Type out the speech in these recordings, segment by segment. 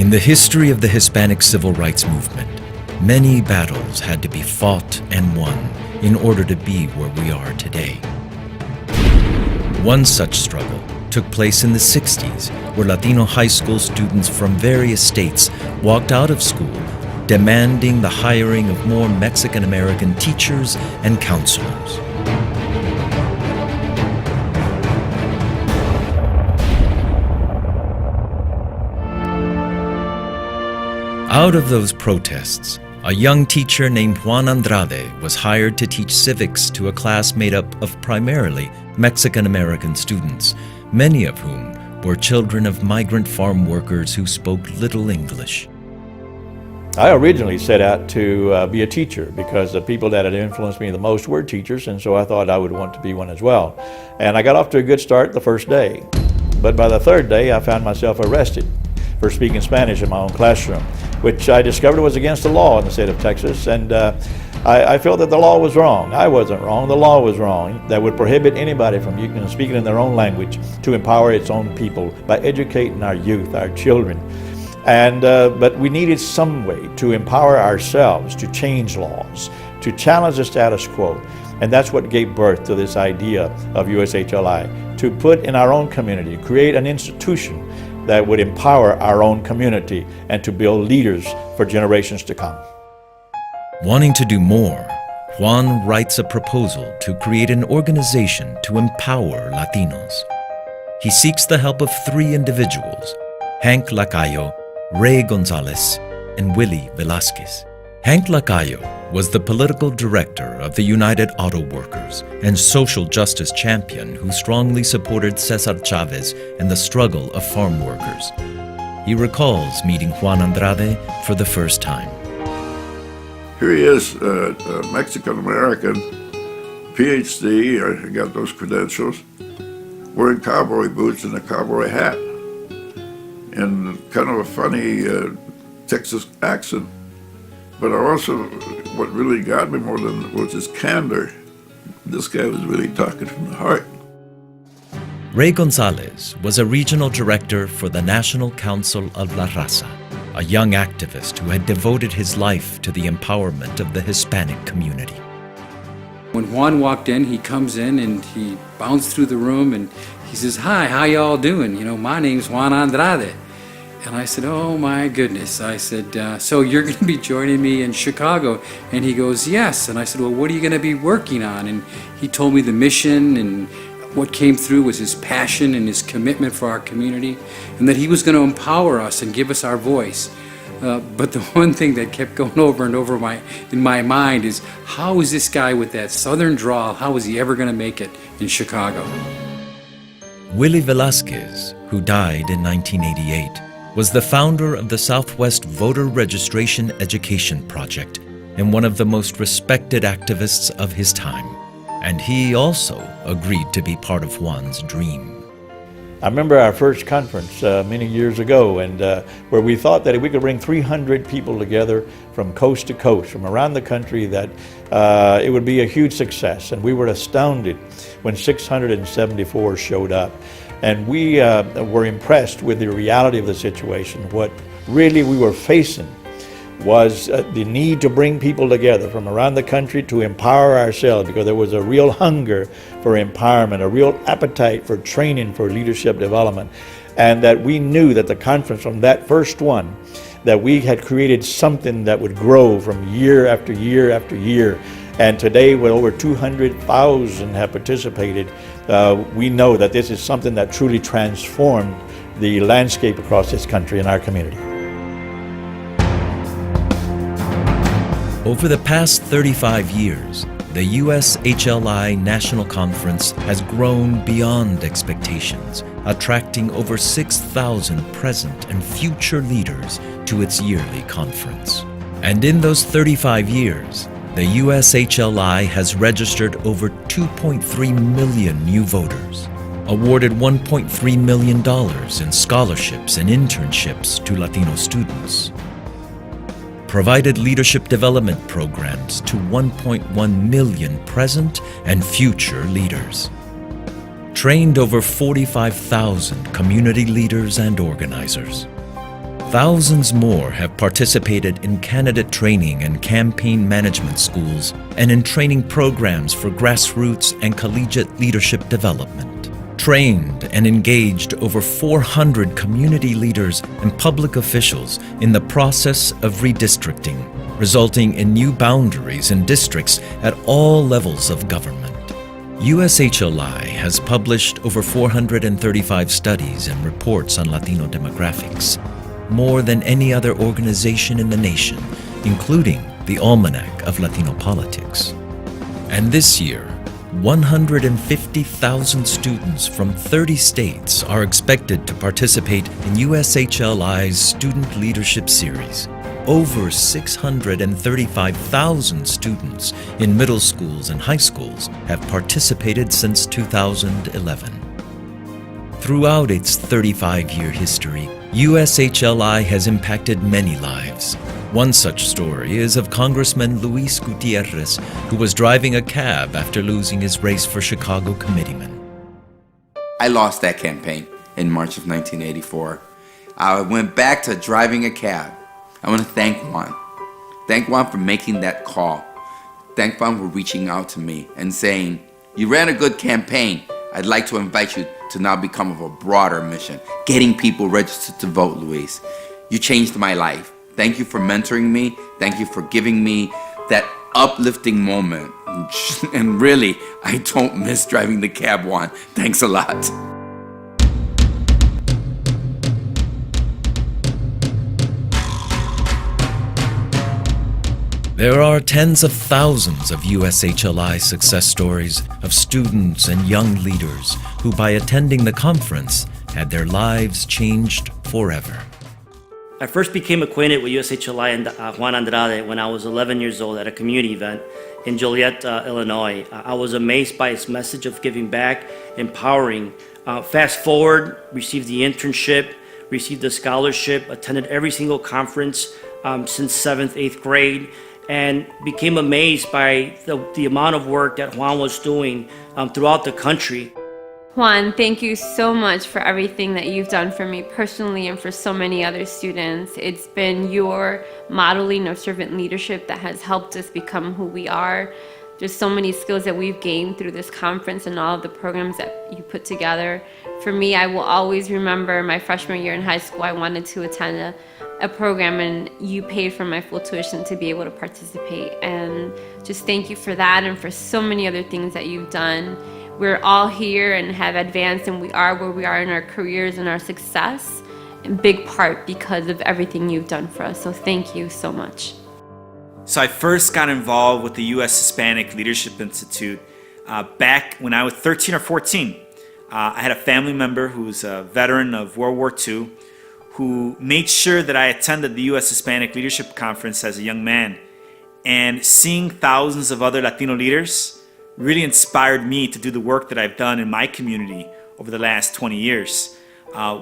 In the history of the Hispanic civil rights movement, many battles had to be fought and won in order to be where we are today. One such struggle took place in the 60s, where Latino high school students from various states walked out of school demanding the hiring of more Mexican-American teachers and counselors. Out of those protests, a young teacher named Juan Andrade was hired to teach civics to a class made up of primarily Mexican-American students, many of whom were children of migrant farm workers who spoke little English. I originally set out to be a teacher because the people that had influenced me the most were teachers, and so I thought I would want to be one as well. And I got off to a good start the first day. But by the third day, I found myself arrested for speaking Spanish in my own classroom, which I discovered was against the law in the state of Texas. And I felt that the law was wrong. I wasn't wrong, the law was wrong, that would prohibit anybody from speaking in their own language to empower its own people by educating our youth, our children. And but we needed some way to empower ourselves, to change laws, to challenge the status quo. And that's what gave birth to this idea of USHLI, to put in our own community, create an institution that would empower our own community and to build leaders for generations to come. Wanting to do more, Juan writes a proposal to create an organization to empower Latinos. He seeks the help of 3 individuals, Hank Lacayo, Ray Gonzalez, and Willie Velasquez. Hank Lacayo was the political director of the United Auto Workers and social justice champion who strongly supported Cesar Chavez and the struggle of farm workers. He recalls meeting Juan Andrade for the first time. Here he is, a Mexican-American, PhD, I got those credentials, wearing cowboy boots and a cowboy hat, and kind of a funny Texas accent. But also, what really got me more than was his candor. This guy was really talking from the heart. Ray Gonzalez was a regional director for the National Council of La Raza, a young activist who had devoted his life to the empowerment of the Hispanic community. When Juan walked in, he comes in and he bounced through the room and he says, "Hi, how y'all doing? You know, my name's Juan Andrade." And I said, "Oh my goodness." I said, "So you're going to be joining me in Chicago?" And he goes, "Yes." And I said, "Well, what are you going to be working on?" And he told me the mission, and what came through was his passion and his commitment for our community, and that he was going to empower us and give us our voice. But the one thing that kept going over and over in my mind is, how is this guy with that southern drawl, how is he ever going to make it in Chicago? Willie Velasquez, who died in 1988, was the founder of the Southwest Voter Registration Education Project and one of the most respected activists of his time. And he also agreed to be part of Juan's dream. I remember our first conference many years ago, and where we thought that if we could bring 300 people together from coast to coast, from around the country, that it would be a huge success. And we were astounded when 674 showed up. And we were impressed with the reality of the situation. What really we were facing was the need to bring people together from around the country to empower ourselves, because there was a real hunger for empowerment, a real appetite for training, for leadership development. And that we knew that the conference, from that first one, that we had created something that would grow from year after year after year. And today, with over 200,000 have participated, we know that this is something that truly transformed the landscape across this country and our community. Over the past 35 years, the USHLI National Conference has grown beyond expectations, attracting over 6,000 present and future leaders to its yearly conference. And in those 35 years, the USHLI has registered over 2.3 million new voters, awarded $1.3 million in scholarships and internships to Latino students, provided leadership development programs to 1.1 million present and future leaders, trained over 45,000 community leaders and organizers, Thousands more have participated in candidate training and campaign management schools and in training programs for grassroots and collegiate leadership development. Trained and engaged over 400 community leaders and public officials in the process of redistricting, resulting in new boundaries and districts at all levels of government. USHLI has published over 435 studies and reports on Latino demographics, more than any other organization in the nation, including the Almanac of Latino Politics. And this year, 150,000 students from 30 states are expected to participate in USHLI's Student Leadership Series. Over 635,000 students in middle schools and high schools have participated since 2011. Throughout its 35-year history, USHLI has impacted many lives. One such story is of Congressman Luis Gutierrez, who was driving a cab after losing his race for Chicago Committeeman. I lost that campaign in March of 1984. I went back to driving a cab. I want to thank Juan. Thank Juan for making that call. Thank Juan for reaching out to me and saying, "You ran a good campaign. I'd like to invite you to now become of a broader mission, getting people registered to vote, Luis. You changed my life. Thank you for mentoring me. Thank you for giving me that uplifting moment. And really, I don't miss driving the cab, Juan. Thanks a lot." There are tens of thousands of USHLI success stories of students and young leaders who, by attending the conference, had their lives changed forever. I first became acquainted with USHLI and Juan Andrade when I was 11 years old at a community event in Joliet, Illinois. I was amazed by his message of giving back, empowering. Fast forward, received the internship, received the scholarship, attended every single conference since 7th, 8th grade, and became amazed by the amount of work that Juan was doing throughout the country. Juan, thank you so much for everything that you've done for me personally and for so many other students. It's been your modeling of servant leadership that has helped us become who we are. There's so many skills that we've gained through this conference and all of the programs that you put together. For me, I will always remember my freshman year in high school, I wanted to attend a program, and you paid for my full tuition to be able to participate. And just thank you for that and for so many other things that you've done. We're all here and have advanced, and we are where we are in our careers and our success, in big part because of everything you've done for us. So thank you so much. So I first got involved with the U.S. Hispanic Leadership Institute back when I was 13 or 14. I had a family member who was a veteran of World War II who made sure that I attended the U.S. Hispanic Leadership Conference as a young man. And seeing thousands of other Latino leaders really inspired me to do the work that I've done in my community over the last 20 years.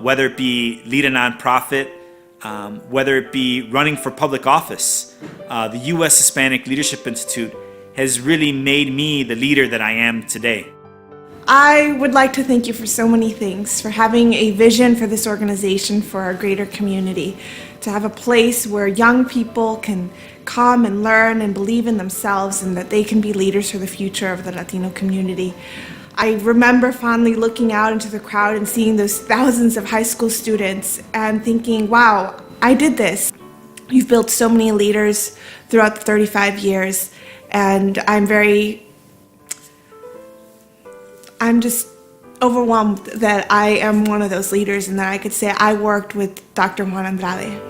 Whether it be lead a nonprofit, whether it be running for public office, the U.S. Hispanic Leadership Institute has really made me the leader that I am today. I would like to thank you for so many things, for having a vision for this organization for our greater community, to have a place where young people can come and learn and believe in themselves and that they can be leaders for the future of the Latino community. I remember fondly looking out into the crowd and seeing those thousands of high school students and thinking, wow, I did this. You've built so many leaders throughout the 35 years, and I'm just overwhelmed that I am one of those leaders and that I could say I worked with Dr. Juan Andrade.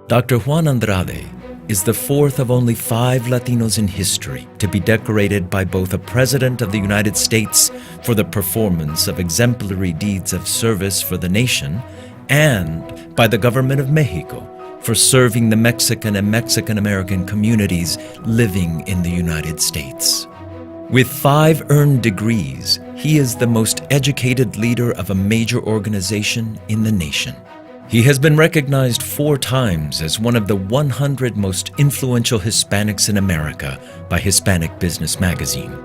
Dr. Juan Andrade is the fourth of only 5 Latinos in history to be decorated by both a President of the United States for the performance of exemplary deeds of service for the nation, and by the government of Mexico for serving the Mexican and Mexican-American communities living in the United States. With 5 earned degrees, he is the most educated leader of a major organization in the nation. He has been recognized 4 times as one of the 100 most influential Hispanics in America by Hispanic Business Magazine.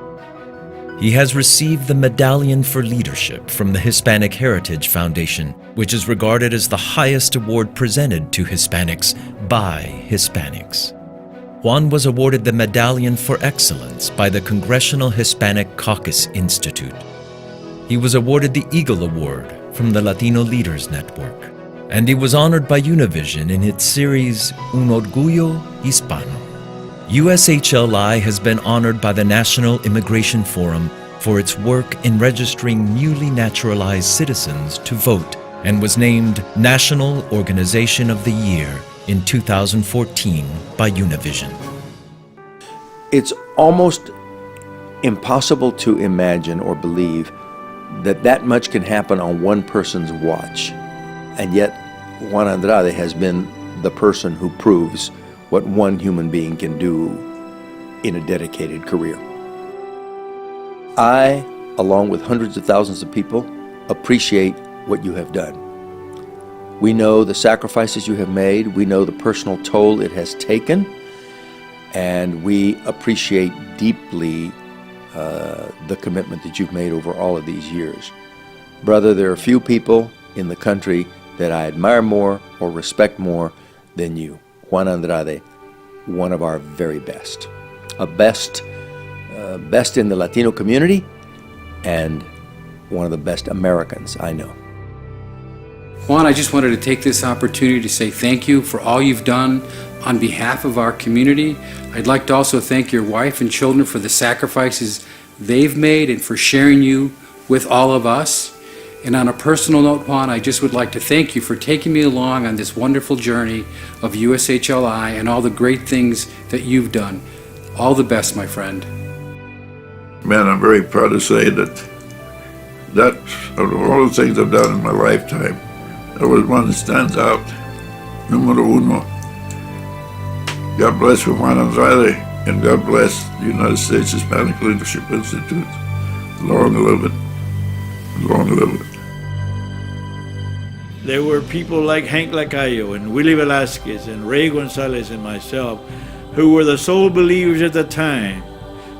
He has received the Medallion for Leadership from the Hispanic Heritage Foundation, which is regarded as the highest award presented to Hispanics by Hispanics. Juan was awarded the Medallion for Excellence by the Congressional Hispanic Caucus Institute. He was awarded the Eagle Award from the Latino Leaders Network, and he was honored by Univision in its series Un Orgullo Hispano. USHLI has been honored by the National Immigration Forum for its work in registering newly naturalized citizens to vote and was named National Organization of the Year in 2014 by Univision. It's almost impossible to imagine or believe that that much can happen on one person's watch. And yet, Juan Andrade has been the person who proves what one human being can do in a dedicated career. I, along with hundreds of thousands of people, appreciate what you have done. We know the sacrifices you have made, we know the personal toll it has taken, and we appreciate deeply the commitment that you've made over all of these years. Brother, there are few people in the country that I admire more or respect more than you. Juan Andrade, one of our very best. Best in the Latino community and one of the best Americans I know. Juan, I just wanted to take this opportunity to say thank you for all you've done on behalf of our community. I'd like to also thank your wife and children for the sacrifices they've made and for sharing you with all of us. And on a personal note, Juan, I just would like to thank you for taking me along on this wonderful journey of USHLI and all the great things that you've done. All the best, my friend. Man, I'm very proud to say that of all the things I've done in my lifetime, that was one that stands out. Numero uno. God bless Juan Andrade, and God bless the United States Hispanic Leadership Institute. Long live it. Long live it. There were people like Hank Lacayo and Willie Velasquez and Ray Gonzalez and myself who were the sole believers at the time.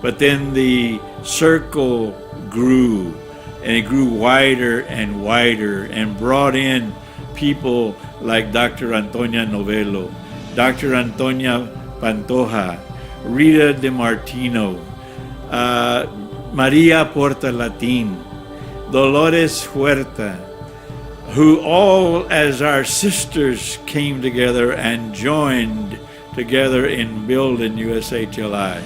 But then the circle grew, and it grew wider and brought in people like Dr. Antonia Novello, Dr. Antonia Pantoja, Rita DeMartino, Maria Portalatin, Dolores Huerta, who all as our sisters came together and joined together in building USHLI.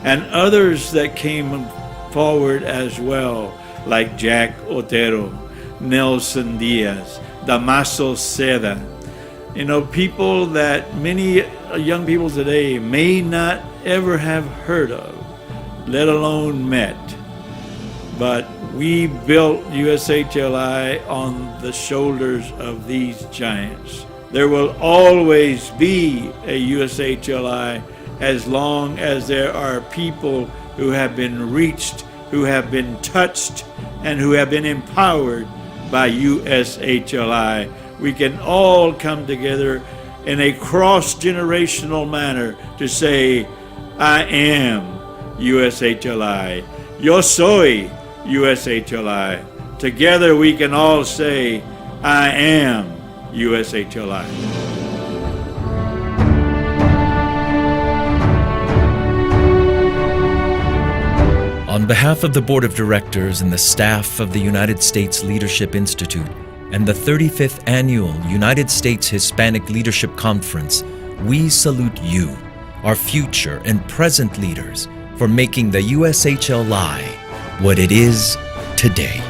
And others that came forward as well, like Jack Otero, Nelson Diaz, Damaso Seda. You know, people that many young people today may not ever have heard of, let alone met. But we built USHLI on the shoulders of these giants. There will always be a USHLI as long as there are people who have been reached, who have been touched, and who have been empowered by USHLI. We can all come together in a cross-generational manner to say, I am USHLI. Yo soy USHLI. Together we can all say, I am USHLI. On behalf of the Board of Directors and the staff of the United States Leadership Institute and the 35th Annual United States Hispanic Leadership Conference, we salute you, our future and present leaders, for making the USHLI what it is today.